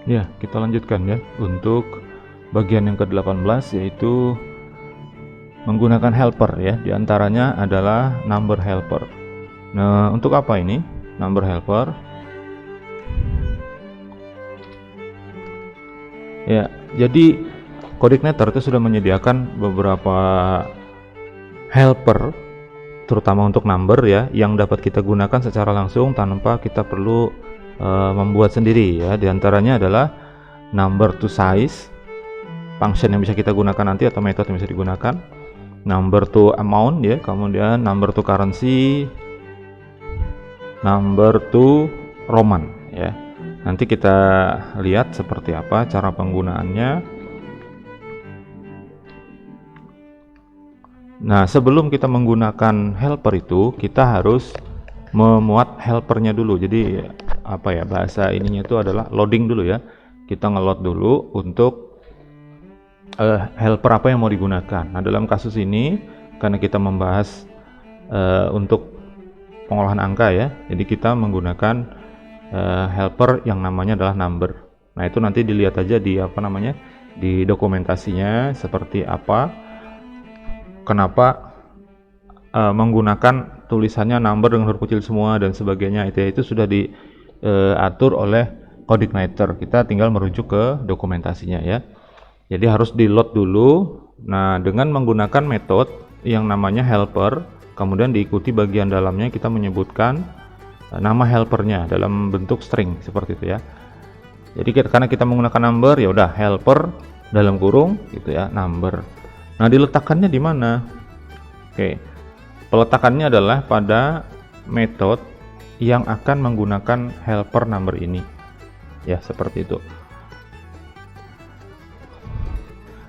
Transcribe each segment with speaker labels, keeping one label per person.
Speaker 1: Ya, kita lanjutkan ya untuk bagian yang ke-18, yaitu menggunakan helper ya. Di antaranya adalah number helper. Nah, untuk apa ini number helper? Ya, jadi Coordinator itu sudah menyediakan beberapa helper terutama untuk number ya, yang dapat kita gunakan secara langsung tanpa kita perlu membuat sendiri ya. Di antaranya adalah number to size, function yang bisa kita gunakan nanti atau metode yang bisa digunakan, number to amount ya, kemudian number to currency, number to Roman ya. Nanti kita lihat seperti apa cara penggunaannya. Nah, sebelum kita menggunakan helper itu, kita harus memuat helpernya dulu. Jadi apa ya, bahasa ininya itu adalah loading dulu ya. Kita ngeload dulu untuk helper apa yang mau digunakan. Nah, dalam kasus ini karena kita membahas untuk pengolahan angka ya, jadi kita menggunakan helper yang namanya adalah number. Nah, itu nanti dilihat aja di di dokumentasinya seperti apa, kenapa menggunakan tulisannya number dengan huruf kecil semua dan sebagainya. Itu sudah diatur oleh Coordinator. Kita tinggal merujuk ke dokumentasinya ya. Jadi harus di load dulu. Nah, dengan menggunakan metode yang namanya helper, kemudian diikuti bagian dalamnya kita menyebutkan nama helpernya dalam bentuk string seperti itu ya. Jadi karena kita menggunakan number, ya udah helper dalam kurung gitu ya, number. Nah, diletakkannya di mana? Oke. Peletakannya adalah pada metode yang akan menggunakan helper number ini. Ya, seperti itu.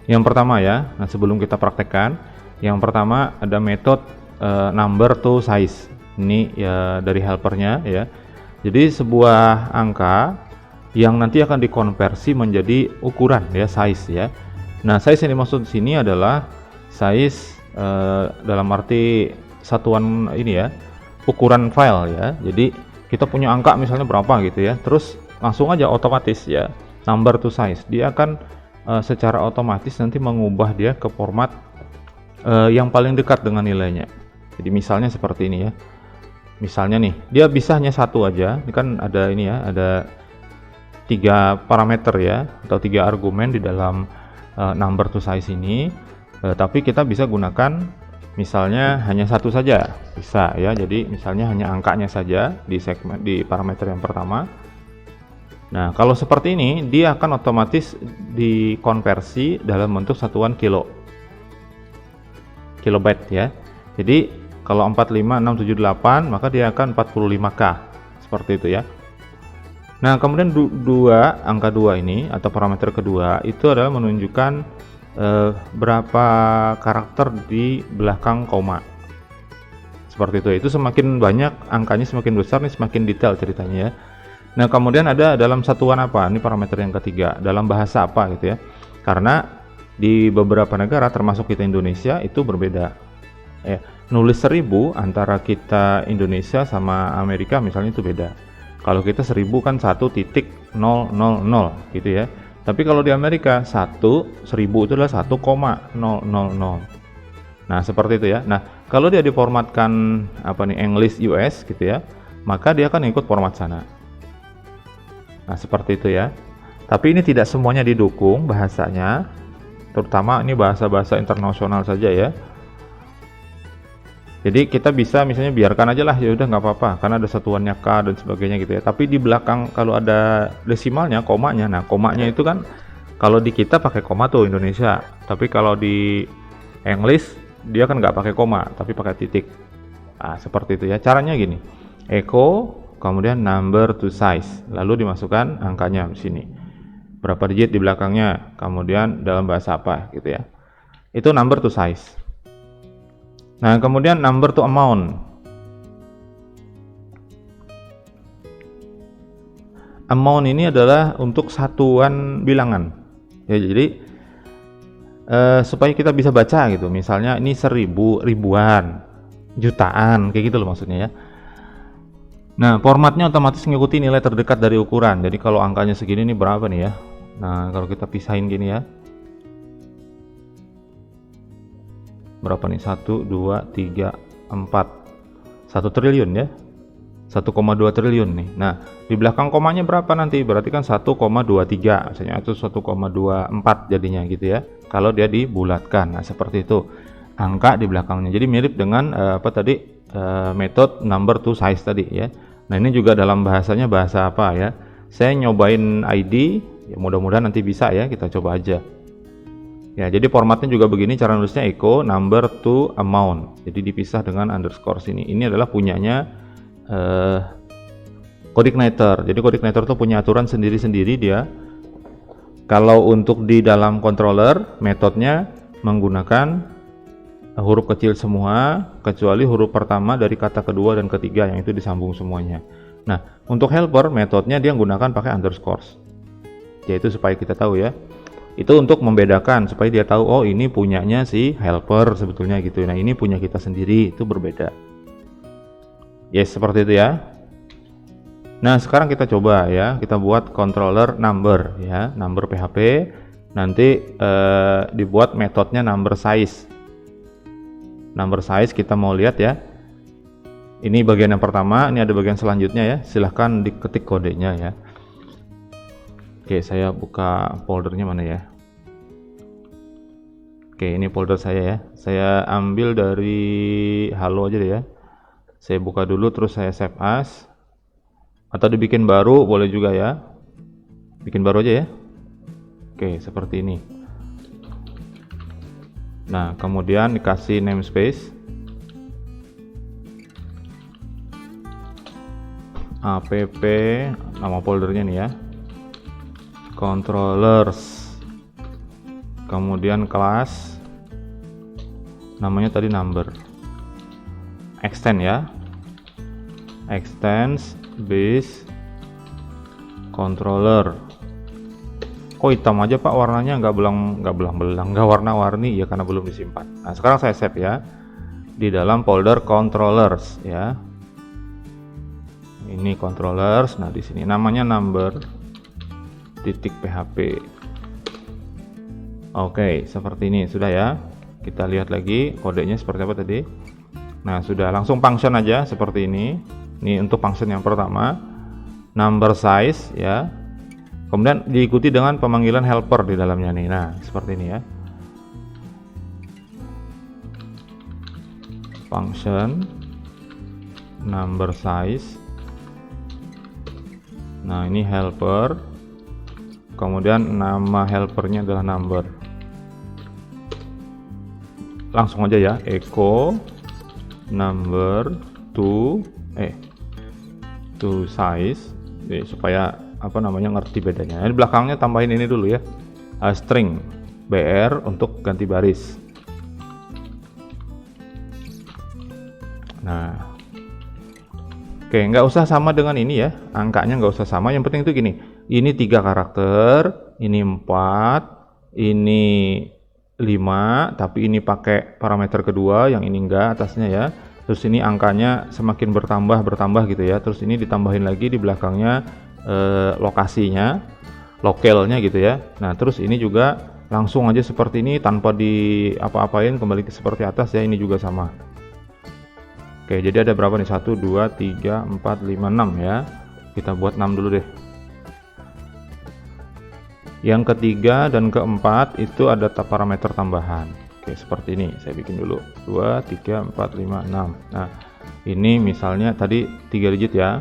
Speaker 1: Yang pertama ya, nah sebelum kita praktekkan, yang pertama ada metode number to size. Ini ya dari helpernya ya. Jadi sebuah angka yang nanti akan dikonversi menjadi ukuran ya, size ya. Nah, size yang dimaksud di sini adalah size dalam arti satuan ini ya, ukuran file ya. Jadi kita punya angka misalnya berapa gitu ya, terus langsung aja otomatis ya, number to size. Dia akan secara otomatis nanti mengubah dia ke format yang paling dekat dengan nilainya. Jadi misalnya seperti ini ya. Misalnya nih, dia bisa hanya satu aja. Ini kan ada ini ya, ada 3 parameter ya, atau 3 argumen di dalam number to size ini. Tapi kita bisa gunakan misalnya hanya satu saja, bisa ya. Jadi misalnya hanya angkanya saja di segmen di parameter yang pertama. Nah, kalau seperti ini dia akan otomatis dikonversi dalam bentuk satuan kilobyte ya. Jadi kalau 45678 maka dia akan 45K seperti itu ya. Nah, kemudian angka 2 ini atau parameter kedua itu adalah menunjukkan berapa karakter di belakang koma. Seperti itu. Itu semakin banyak angkanya, semakin besar nih, semakin detail ceritanya ya. Nah, kemudian ada dalam satuan apa? Ini parameter yang ketiga, dalam bahasa apa gitu ya. Karena di beberapa negara termasuk kita Indonesia itu berbeda. Ya, nulis 1000 antara kita Indonesia sama Amerika misalnya itu beda. Kalau kita 1000 kan 1.000 gitu ya. Tapi kalau di Amerika 1000 itu adalah 1,000. Nah, seperti itu ya. Nah, kalau dia diformatkan English US gitu ya, maka dia akan ikut format sana. Nah, seperti itu ya. Tapi ini tidak semuanya didukung bahasanya. Terutama ini bahasa-bahasa internasional saja ya. Jadi kita bisa misalnya biarkan aja lah, ya udah nggak apa-apa karena ada satuannya K dan sebagainya gitu ya. Tapi di belakang kalau ada desimalnya, komanya, nah komanya itu kan kalau di kita pakai koma tuh Indonesia, tapi kalau di English dia kan nggak pakai koma tapi pakai titik. Nah, seperti itu ya. Caranya gini, echo kemudian number to size, lalu dimasukkan angkanya di sini, berapa digit di belakangnya, kemudian dalam bahasa apa gitu ya. Itu number to size. Nah, kemudian number to amount. Amount ini adalah untuk satuan bilangan. Ya, jadi supaya kita bisa baca gitu. Misalnya ini 1000, ribuan, jutaan, kayak gitu loh maksudnya ya. Nah, formatnya otomatis mengikuti nilai terdekat dari ukuran. Jadi kalau angkanya segini ini berapa nih ya? Nah, kalau kita pisahin gini ya. Berapa nih? 1, 2, 3, 4. 1 triliun ya. 1,2 triliun nih. Nah, di belakang komanya berapa nanti? Berarti kan 1,23 misalnya, atau 1,24 jadinya gitu ya. Kalau dia dibulatkan. Nah, seperti itu. Angka di belakangnya. Jadi mirip dengan metode number to size tadi ya. Nah, ini juga dalam bahasanya bahasa apa ya? Saya nyobain ID, ya mudah-mudahan nanti bisa ya, kita coba aja. Ya, jadi formatnya juga begini, cara nulisnya echo number to amount. Jadi dipisah dengan underscore sini. Ini adalah punyanya coordinator. Jadi coordinator tuh punya aturan sendiri-sendiri dia. Kalau untuk di dalam controller, metodenya menggunakan huruf kecil semua, kecuali huruf pertama dari kata kedua dan ketiga yang itu disambung semuanya. Nah, untuk helper metodenya dia menggunakan pakai underscores. Yaitu supaya kita tahu ya. Itu untuk membedakan supaya dia tahu oh ini punyanya si helper sebetulnya gitu. Nah, ini punya kita sendiri, itu berbeda. Yes, seperti itu ya. Nah, sekarang kita coba ya, kita buat controller number ya, number PHP. Nanti dibuat metodenya number size. Number size kita mau lihat ya. Ini bagian yang pertama, ini ada bagian selanjutnya ya. Silahkan diketik kodenya ya. Oke, saya buka foldernya mana ya. Oke, ini folder saya ya. Saya ambil dari halo aja deh ya. Saya buka dulu terus saya save as. Atau dibikin baru boleh juga ya. Bikin baru aja ya. Oke, seperti ini. Nah, kemudian dikasih namespace. app, nama foldernya nih ya. Controllers. Kemudian kelas. Namanya tadi number. Extend ya. Extends base controller. Kok hitam aja Pak warnanya, nggak belang-belang, nggak warna-warni ya karena belum disimpan. Nah, sekarang saya save ya di dalam folder controllers ya. Ini controllers. Nah, di sini namanya number titik php. Oke, seperti ini sudah ya. Kita lihat lagi kodenya seperti apa tadi. Nah, sudah, langsung function aja seperti ini. Ini untuk function yang pertama, number size ya. Kemudian diikuti dengan pemanggilan helper di dalamnya nih. Nah, seperti ini ya. Function number size. Nah, ini helper. Kemudian nama helpernya adalah number. Langsung aja ya, echo number to size. Jadi, supaya ngerti bedanya. Di belakangnya tambahin ini dulu ya, string br untuk ganti baris. Nah, oke, nggak usah sama dengan ini ya, angkanya nggak usah sama. Yang penting itu gini, ini 3 karakter, ini 4, ini 5, tapi ini pakai parameter kedua, yang ini enggak atasnya ya. Terus ini angkanya semakin bertambah gitu ya. Terus ini ditambahin lagi di belakangnya lokasinya, lokalnya gitu ya. Nah, terus ini juga langsung aja seperti ini tanpa di apa-apain, kembali ke seperti atas ya. Ini juga sama. Oke, jadi ada berapa nih? 1, 2, 3, 4, 5, 6 ya. Kita buat 6 dulu deh. Yang ketiga dan keempat itu ada parameter tambahan. Oke, seperti ini. Saya bikin dulu 2, 3, 4, 5, 6. Nah, ini misalnya tadi 3 digit ya.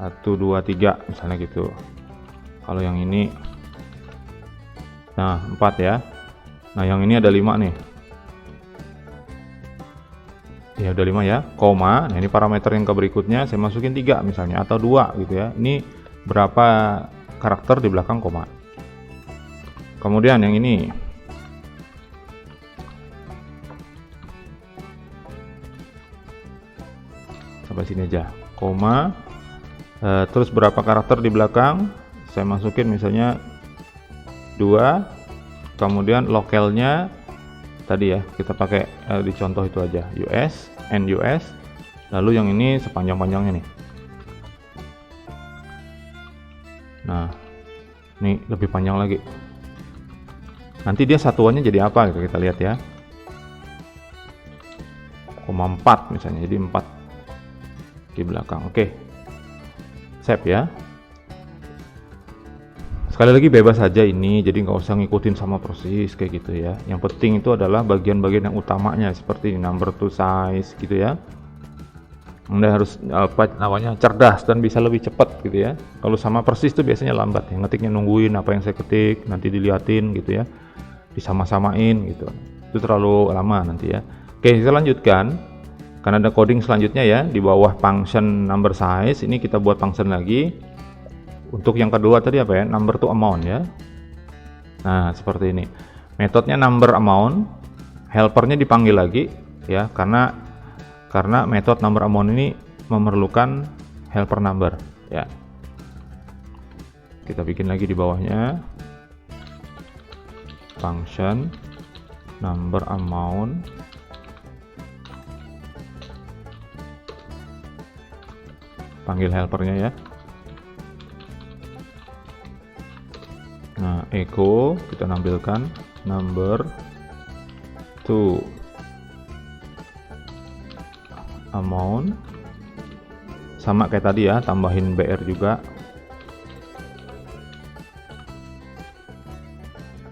Speaker 1: 1, 2, 3 misalnya gitu. Kalau yang ini, nah 4 ya. Nah, yang ini ada 5 nih. Ya udah 5 ya, koma. Nah, ini parameter yang ke berikutnya saya masukin 3 misalnya, atau 2 gitu ya. Ini berapa karakter di belakang koma. Kemudian yang ini, sampai sini aja, koma. Terus berapa karakter di belakang, saya masukin misalnya 2. Kemudian lokalnya tadi ya, kita pakai di contoh itu aja, US, NUS. Lalu yang ini sepanjang-panjangnya nih. Nih lebih panjang lagi. Nanti dia satuannya jadi apa gitu, kita lihat ya. 0,4 misalnya, jadi 4 di belakang. Oke, save ya. Sekali lagi bebas saja ini, jadi nggak usah ngikutin sama persis kayak gitu ya. Yang penting itu adalah bagian-bagian yang utamanya seperti number to size gitu ya. Anda harus apa namanya, cerdas dan bisa lebih cepat gitu ya. Kalau sama persis itu biasanya lambat ya, ngetiknya nungguin apa yang saya ketik, nanti diliatin gitu ya, disama-samain gitu, itu terlalu lama nanti ya. Oke, kita lanjutkan karena ada coding selanjutnya ya. Di bawah function number size ini kita buat function lagi. Untuk yang kedua tadi apa ya, number to amount ya. Nah seperti ini metodenya, number amount, helpernya dipanggil lagi ya, karena metode number amount ini memerlukan helper number ya. Kita bikin lagi di bawahnya function number amount, panggil helpernya ya. Nah echo kita nampilkan number to amount, sama kayak tadi ya, tambahin BR juga.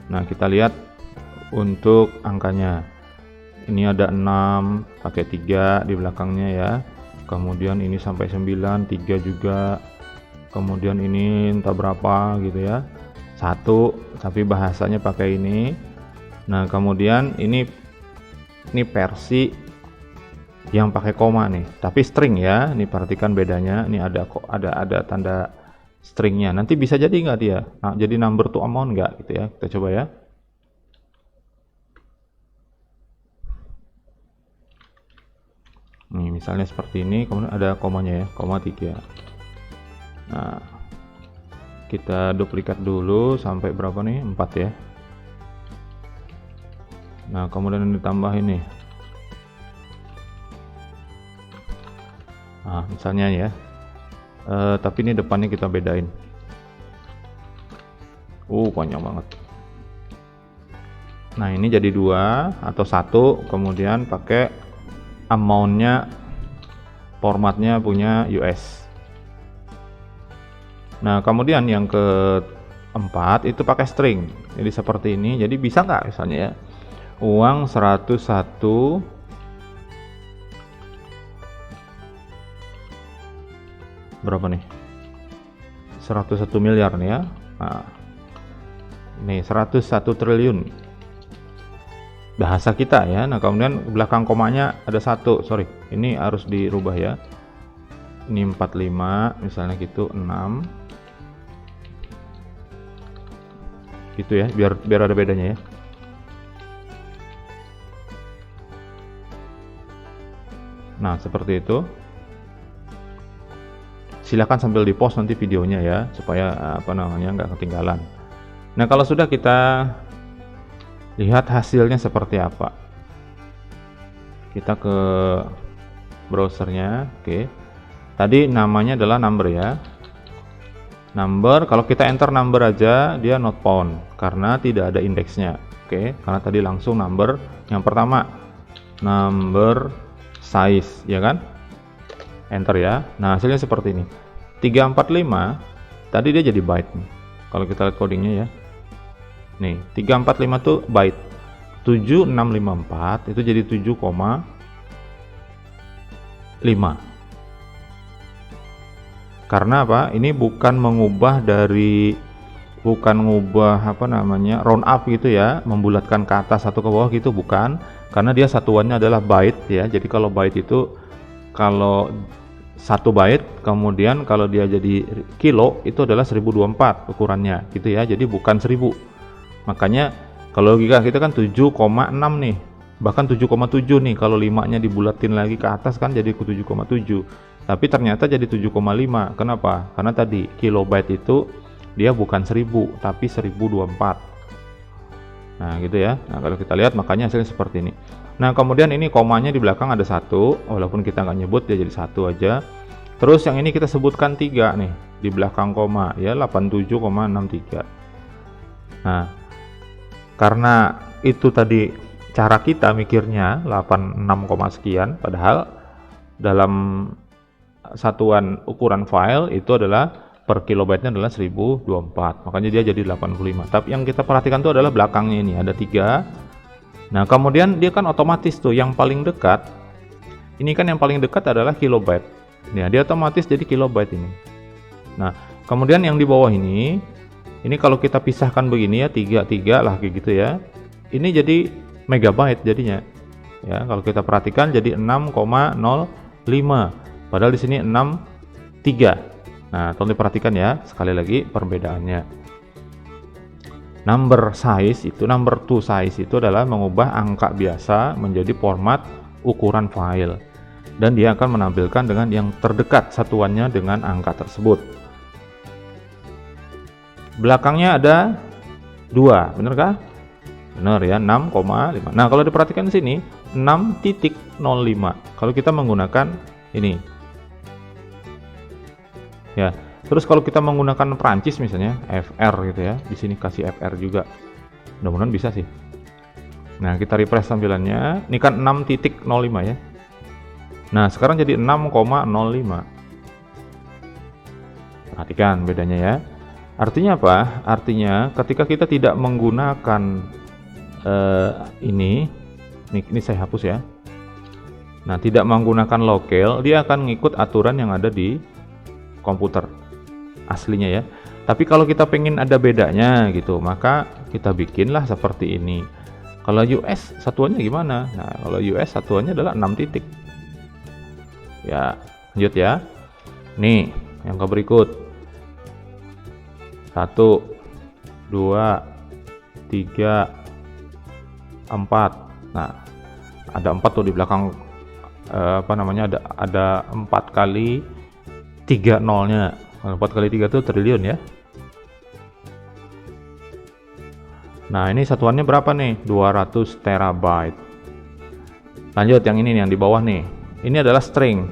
Speaker 1: Nah kita lihat untuk angkanya, ini ada 6 pakai 3 di belakangnya ya, kemudian ini sampai 9 3 juga, kemudian ini entah berapa gitu ya, 1 tapi bahasanya pakai ini. Nah kemudian ini versi yang pakai koma nih, tapi string ya. Ini perhatikan bedanya, ini ada tanda stringnya. Nanti bisa jadi nggak dia, nah, jadi number to amount nggak gitu ya. Kita coba ya. Nih misalnya seperti ini, kemudian ada komanya ya, koma 3. Nah kita duplikat dulu sampai berapa nih, 4 ya. Nah kemudian ditambah ini. Nah misalnya ya, tapi ini depannya kita bedain. Panjang banget. Nah ini jadi 2 atau 1, kemudian pakai amountnya, formatnya punya US. Nah kemudian yang keempat itu pakai string, jadi seperti ini. Jadi bisa nggak misalnya ya, uang 101 berapa nih, 101 miliar nih ya. Nah, nih 101 triliun bahasa kita ya. Nah kemudian belakang komanya ada 1, sorry ini harus dirubah ya, ini 45 misalnya gitu, 6 gitu ya, biar ada bedanya ya. Nah seperti itu. Silahkan sambil di post nanti videonya ya, supaya apa namanya nggak ketinggalan. Nah kalau sudah, kita lihat hasilnya seperti apa. Kita ke browsernya. Oke, tadi namanya adalah number ya. Number, kalau kita enter number aja dia not found karena tidak ada indeksnya. Oke, karena tadi langsung number yang pertama, number size ya kan, enter ya. Nah hasilnya seperti ini, 345 tadi dia jadi byte nih. Kalau kita lihat codingnya ya, nih 345 tuh byte, 7654 itu jadi 7,5. Karena apa? Ini bukan mengubah apa namanya, round up gitu ya, membulatkan ke atas atau ke bawah gitu, bukan. Karena dia satuannya adalah byte ya. Jadi kalau byte itu, kalau 1 byte, kemudian kalau dia jadi kilo itu adalah 1024 ukurannya gitu ya. Jadi bukan 1000. Makanya kalau logika kita kan 7,6 nih, bahkan 7,7 nih, kalau 5 nya dibulatin lagi ke atas kan jadi 7,7. Tapi ternyata jadi 7,5. Kenapa? Karena tadi kilobyte itu dia bukan 1000 tapi 1024. Nah gitu ya. Nah kalau kita lihat makanya hasilnya seperti ini. Nah kemudian ini komanya di belakang ada 1, walaupun kita nggak nyebut dia jadi 1 aja. Terus yang ini kita sebutkan 3 nih di belakang koma ya, 87,63. Nah, karena itu tadi cara kita mikirnya 86, sekian, padahal dalam satuan ukuran file itu adalah per kilobyte-nya adalah 1024, makanya dia jadi 85. Tapi yang kita perhatikan itu adalah belakangnya ini ada 3. Nah, kemudian dia kan otomatis tuh yang paling dekat, ini kan yang paling dekat adalah kilobyte. Nah, dia otomatis jadi kilobyte ini. Nah, kemudian yang di bawah ini kalau kita pisahkan begini ya, 3 lah kayak gitu ya. Ini jadi megabyte jadinya. Ya, kalau kita perhatikan jadi 6,05. Padahal di sini 63. Nah, tolong diperhatikan ya, sekali lagi perbedaannya. Number to size itu adalah mengubah angka biasa menjadi format ukuran file. Dan dia akan menampilkan dengan yang terdekat satuannya dengan angka tersebut. Belakangnya ada 2, bener kah? Bener ya, 6,5. Nah, kalau diperhatikan di sini 6.05. Kalau kita menggunakan ini. Ya. Terus kalau kita menggunakan Prancis misalnya, FR gitu ya. Di sini kasih FR juga. Mudah-mudahan bisa sih. Nah, kita refresh tampilannya. Ini kan 6.05 ya. Nah, sekarang jadi 6,05. Perhatikan bedanya ya. Artinya apa? Artinya ketika kita tidak menggunakan ini saya hapus ya. Nah, tidak menggunakan locale, dia akan ngikut aturan yang ada di komputer aslinya ya. Tapi kalau kita pengen ada bedanya gitu, maka kita bikinlah seperti ini. Kalau US satuannya gimana? Nah, kalau US satuannya adalah 6 titik. Ya, lanjut ya. Nih, yang ke berikut. 1, 2, 3, 4. Nah, ada 4 tuh di belakang ada 4 kali 3 nolnya. 4 kali 3 itu triliun ya. Nah, ini satuannya berapa nih? 200 terabyte. Lanjut yang ini nih, yang di bawah nih. Ini adalah string.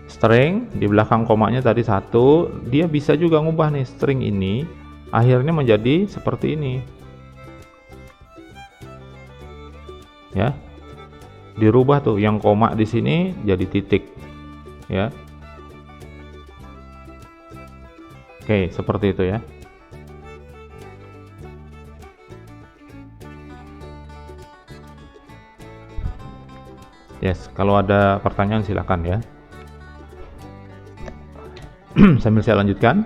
Speaker 1: String di belakang komanya tadi 1, dia bisa juga ngubah nih string ini akhirnya menjadi seperti ini. Ya. Dirubah tuh yang koma di sini jadi titik. Ya. Oke, seperti itu ya. Yes, kalau ada pertanyaan silakan ya. Sambil saya lanjutkan.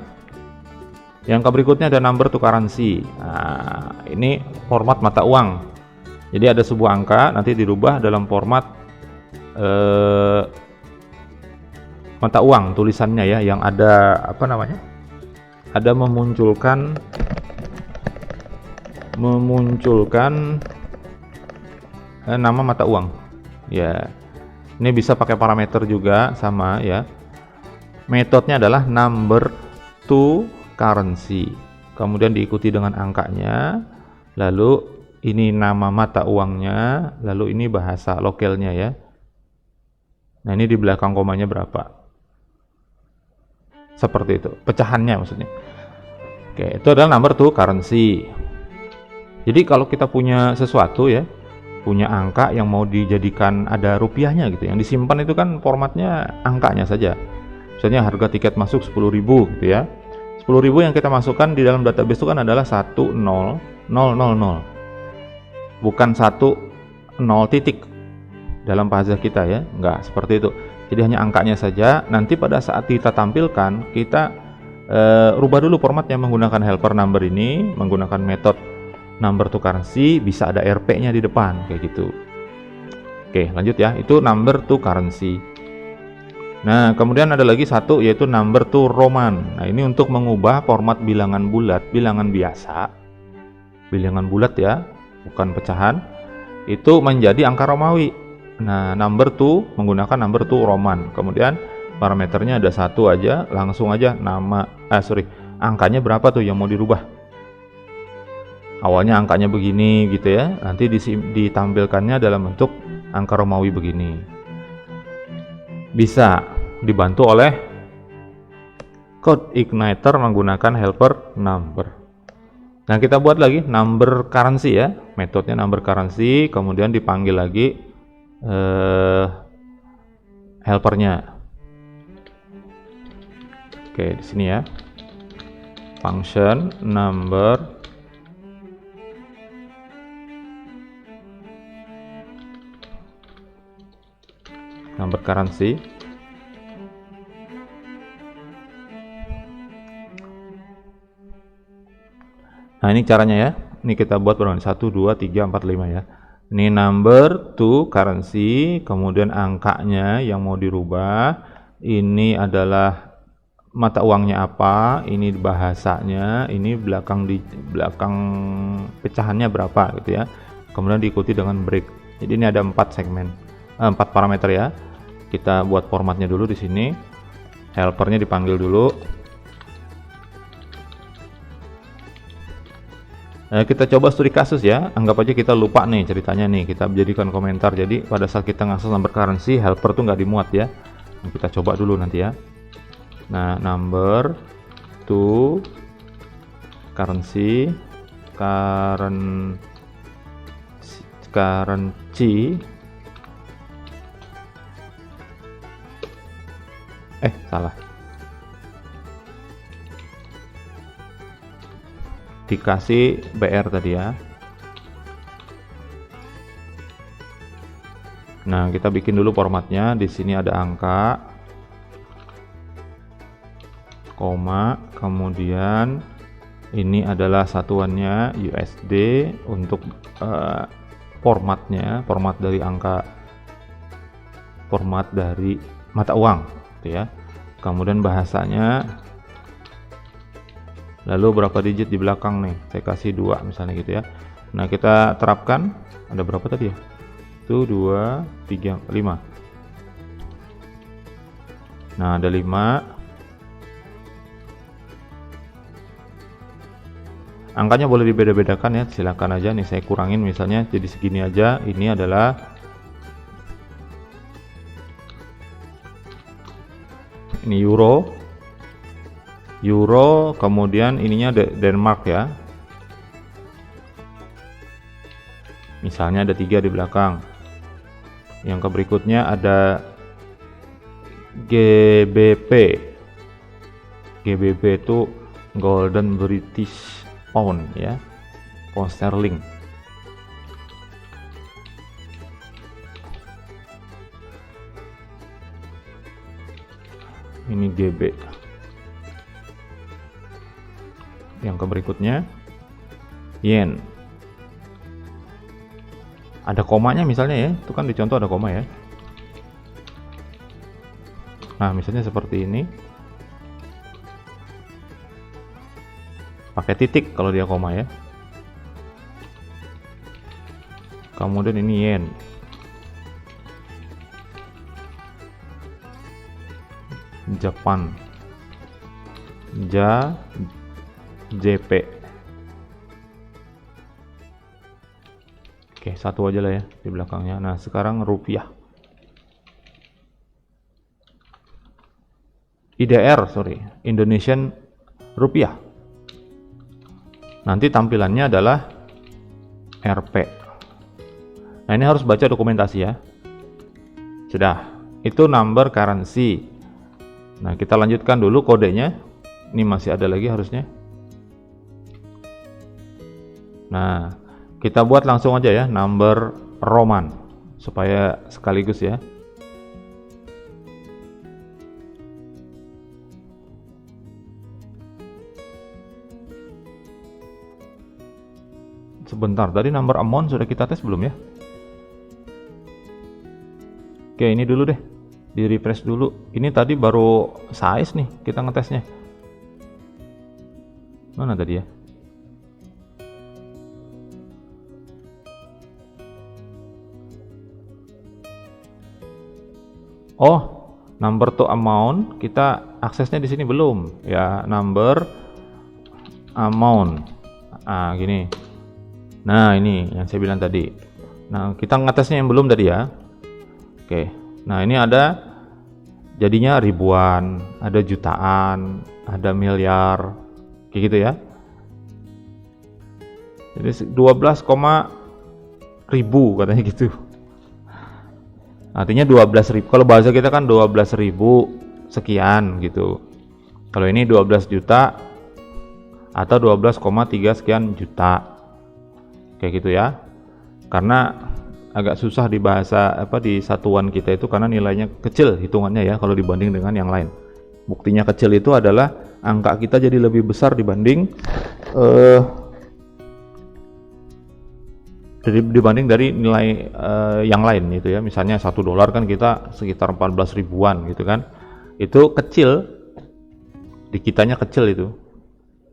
Speaker 1: Yang berikutnya ada number to currency. Nah, ini format mata uang. Jadi ada sebuah angka nanti dirubah dalam format mata uang tulisannya ya, yang ada apa namanya? Ada memunculkan nama mata uang. Ya. Ini bisa pakai parameter juga sama ya. Metodenya adalah number to currency, kemudian diikuti dengan angkanya, lalu ini nama mata uangnya, lalu ini bahasa lokalnya ya. Nah, ini di belakang komanya berapa, seperti itu pecahannya maksudnya. Oke, itu adalah number to currency. Jadi kalau kita punya sesuatu ya, punya angka yang mau dijadikan ada rupiahnya gitu, yang disimpan itu kan formatnya angkanya saja. Misalnya harga tiket masuk 10.000 gitu ya. 10.000 yang kita masukkan di dalam database itu kan adalah 100000. Bukan 10 titik dalam puzzle kita ya. Enggak seperti itu. Jadi hanya angkanya saja. Nanti pada saat kita tampilkan, kita rubah dulu formatnya menggunakan helper number ini, menggunakan metode number to currency, bisa ada RP-nya di depan kayak gitu. Oke, lanjut ya. Itu number to currency. Nah, kemudian ada lagi satu yaitu number to Roman. Nah, ini untuk mengubah format bilangan bulat, bilangan biasa, bilangan bulat ya, bukan pecahan, itu menjadi angka Romawi. Nah, number to menggunakan number to Roman. Kemudian parameternya ada 1 aja, langsung aja angkanya berapa tuh yang mau dirubah. Awalnya angkanya begini gitu ya, nanti ditampilkannya dalam bentuk angka Romawi begini. Bisa dibantu oleh code igniter menggunakan helper number. Nah, kita buat lagi number currency ya, metodenya number currency, kemudian dipanggil lagi helpernya. Oke, di sini ya, function number currency. Nah, ini caranya ya. Ini kita buat berapa? 1, 2, 3, 4, 5 ya. Ini number to currency, kemudian angkanya yang mau dirubah. Ini adalah mata uangnya apa, ini bahasanya, ini belakang pecahannya berapa gitu ya. Kemudian diikuti dengan break. Jadi ini ada 4 segmen, 4 parameter ya. Kita buat formatnya dulu di sini. Helpernya dipanggil dulu. Kita coba studi kasus ya. Anggap aja kita lupa nih ceritanya nih, kita jadikan komentar. Jadi pada saat kita ngakses number currency, helper tuh nggak dimuat ya. Nah, kita coba dulu nanti ya. Nah, number to currency salah, dikasih BR tadi ya. Nah, kita bikin dulu formatnya. Di sini ada angka, koma, kemudian ini adalah satuannya USD untuk formatnya, format dari angka, format dari mata uang gitu ya. Kemudian bahasanya, lalu berapa digit di belakang nih, saya kasih 2 misalnya gitu ya. Nah, kita terapkan, ada berapa tadi ya? 1, 2, 3, 5. Nah, ada 5. Angkanya boleh dibeda-bedakan ya, silakan aja. Nih saya kurangin misalnya jadi segini aja. Ini adalah ini euro, kemudian ininya Denmark ya. Misalnya ada 3 di belakang. Yang berikutnya ada GBP. GBP itu Golden British Pound ya, pound sterling. Ini GB. Yang berikutnya yen. Ada komanya misalnya ya, itu kan di contoh ada koma ya. Nah, misalnya seperti ini, pakai titik kalau dia koma ya. Kemudian ini yen, Japan, JP. Oke, satu aja lah ya di belakangnya. Nah, sekarang rupiah. Indonesian rupiah. Nanti tampilannya adalah Rp. Nah, ini harus baca dokumentasi ya. Sudah, itu number currency. Nah, kita lanjutkan dulu kodenya. Ini masih ada lagi harusnya. Nah, kita buat langsung aja ya, number Roman supaya sekaligus ya. Sebentar, tadi number amount sudah kita tes belum ya? Oke, ini dulu deh, di refresh dulu. Ini tadi baru size nih kita ngetesnya. Mana tadi ya? Oh, number to amount kita aksesnya di sini belum ya, number amount. Ah, gini. Nah, ini yang saya bilang tadi. Nah, kita ngetesnya yang belum tadi ya. Oke. Nah, ini ada jadinya ribuan, ada jutaan, ada miliar, kayak gitu ya. Jadi 12, ribu katanya gitu. Artinya 12.000. Kalau bahasa kita kan 12.000 sekian gitu. Kalau ini 12 juta atau 12,3 sekian juta. Kayak gitu ya. Karena agak susah di bahasa di satuan kita itu karena nilainya kecil hitungannya ya kalau dibanding dengan yang lain. Buktinya kecil itu adalah angka kita jadi lebih besar dibanding dari nilai yang lain itu ya. Misalnya $1 kan kita sekitar 14 ribuan gitu kan. Itu kecil, di kitanya kecil itu.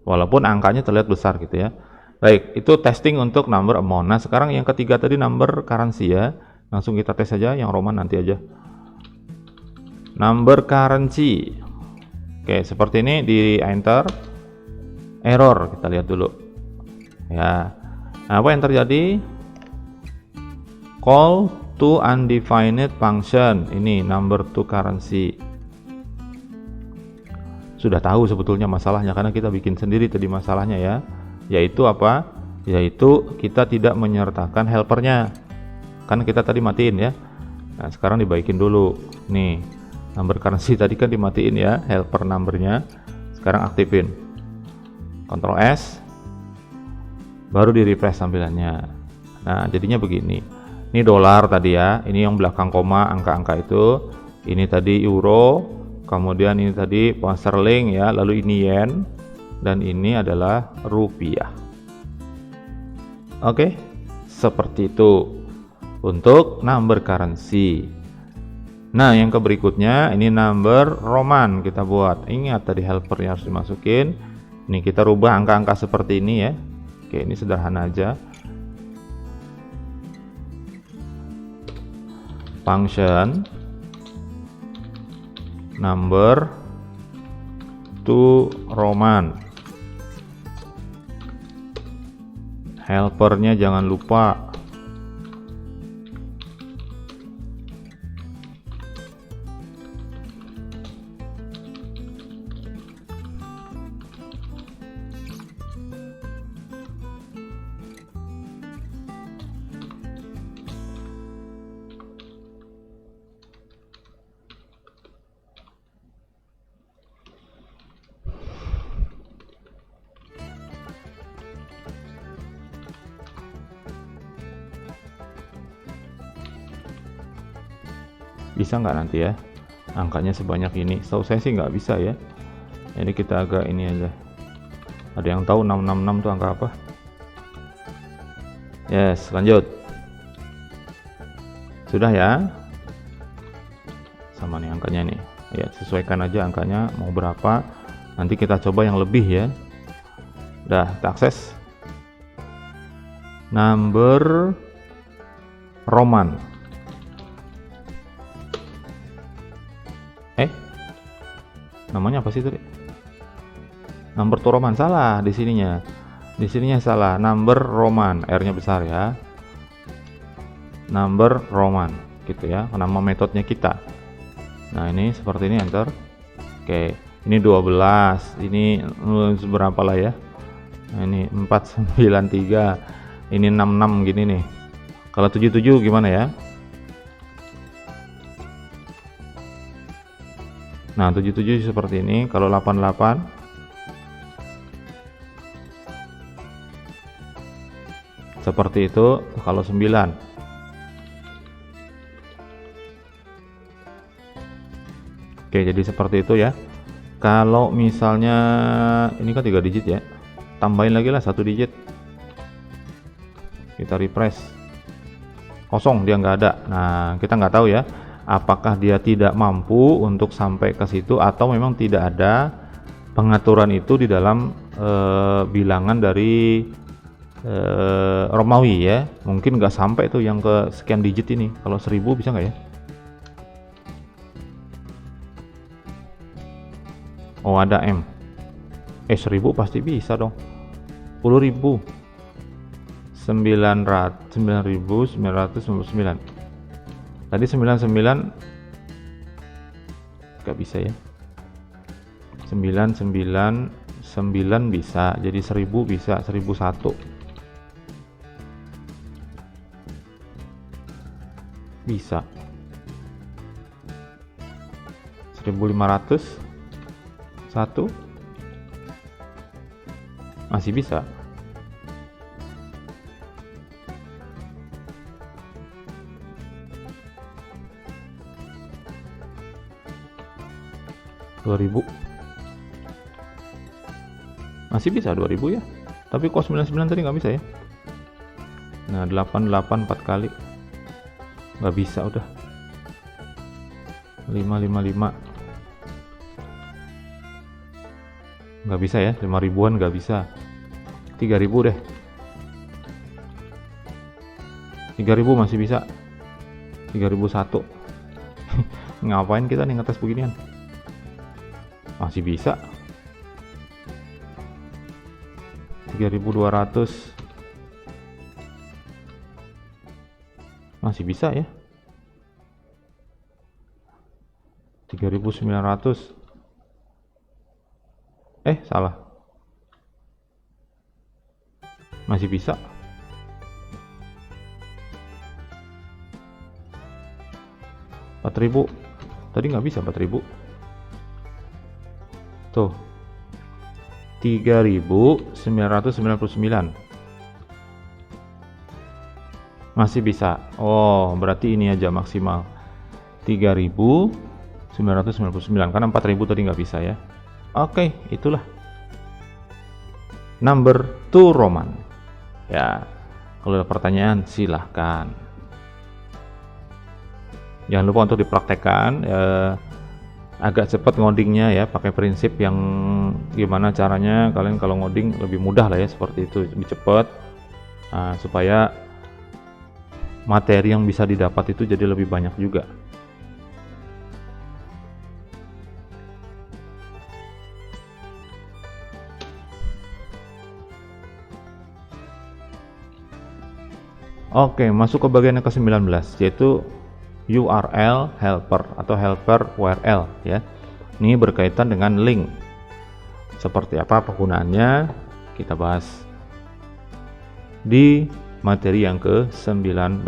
Speaker 1: Walaupun angkanya terlihat besar gitu ya. Baik, itu testing untuk number amount. Nah, sekarang yang ketiga tadi number currency ya. Langsung kita tes aja yang Roman nanti aja. Number currency. Oke, seperti ini di enter. Error, kita lihat dulu. Ya. Nah, apa yang terjadi? Call to undefined function. Ini number to currency. Sudah tahu sebetulnya masalahnya karena kita bikin sendiri tadi masalahnya ya. Yaitu apa? Yaitu kita tidak menyertakan helpernya. Kan kita tadi matiin ya. Nah, sekarang dibaikin dulu. Nih, number currency tadi kan dimatiin ya, helper numbernya. Sekarang aktifin. Ctrl S. Baru di refresh tampilannya. Nah, jadinya begini. Ini dolar tadi ya, ini yang belakang koma angka-angka itu. Ini tadi euro, kemudian ini tadi pound sterling ya, lalu ini yen, dan ini adalah rupiah. Oke, seperti itu untuk number currency. Nah, yang berikutnya ini number Roman kita buat. Ingat tadi helpernya harus dimasukin. Ini kita rubah angka-angka seperti ini ya. Oke, ini sederhana aja. Function number to Roman. Helpernya jangan lupa. Bisa nggak nanti ya angkanya sebanyak ini? Setahu saya sih nggak bisa ya. Jadi kita agak ini aja. Ada yang tahu 666 itu angka apa? Yes, lanjut. Sudah ya. Sama nih angkanya nih. Ya, sesuaikan aja angkanya mau berapa. Nanti kita coba yang lebih ya. Udah, kita akses. Number Roman. Namanya apa sih tadi? Number to Roman, salah di sininya. Di sininya salah. Number Roman, R-nya besar ya. Number Roman gitu ya. Nama metodenya kita. Nah, ini seperti ini enter. Oke, ini 12. Ini berapa lah ya? Nah, ini 493. Ini 66 gini nih. Kalau 77 gimana ya? Nah, 77 seperti ini. Kalau 88 seperti itu. Kalau 9 oke, jadi seperti itu ya. Kalau misalnya ini kan 3 digit ya, tambahin lagi lah 1 digit. Kita refresh, kosong, dia nggak ada. Nah, kita nggak tahu ya apakah dia tidak mampu untuk sampai ke situ atau memang tidak ada pengaturan itu di dalam bilangan dari Romawi ya. Mungkin nggak sampai tuh yang ke sekian digit ini. Kalau 1000 bisa nggak ya? Oh, ada M. 1000 pasti bisa dong. 10.000. 9.999. Tadi 99 Gak bisa ya. 999 bisa, jadi 1000 bisa, 1001 bisa, 1500 1 masih bisa. Rp2.000 masih bisa 2000 ya, tapi kok 99 tadi nggak bisa ya. Nah 88 4 kali nggak bisa, udah 555 nggak bisa ya, 5000-an nggak bisa, 3000 deh, 3000 masih bisa, 3001 ngapain kita nih ngetes beginian, masih bisa, 3200 masih bisa ya, 3900 salah, masih bisa, 4000 tadi nggak bisa, 4000 tuh, 3999 masih bisa. Oh berarti ini aja maksimal 3999 karena 4000 tadi nggak bisa ya. Oke, itulah number to Roman ya. Kalau ada pertanyaan silahkan, jangan lupa untuk dipraktekkan. Agak cepat ngodingnya ya, pakai prinsip yang gimana caranya kalian kalau ngoding lebih mudah lah ya, seperti itu, lebih cepat. Supaya materi yang bisa didapat itu jadi lebih banyak juga. Oke, masuk ke bagian yang ke-19, yaitu URL helper atau helper URL ya. Ini berkaitan dengan link. Seperti apa penggunaannya kita bahas di materi yang ke-19.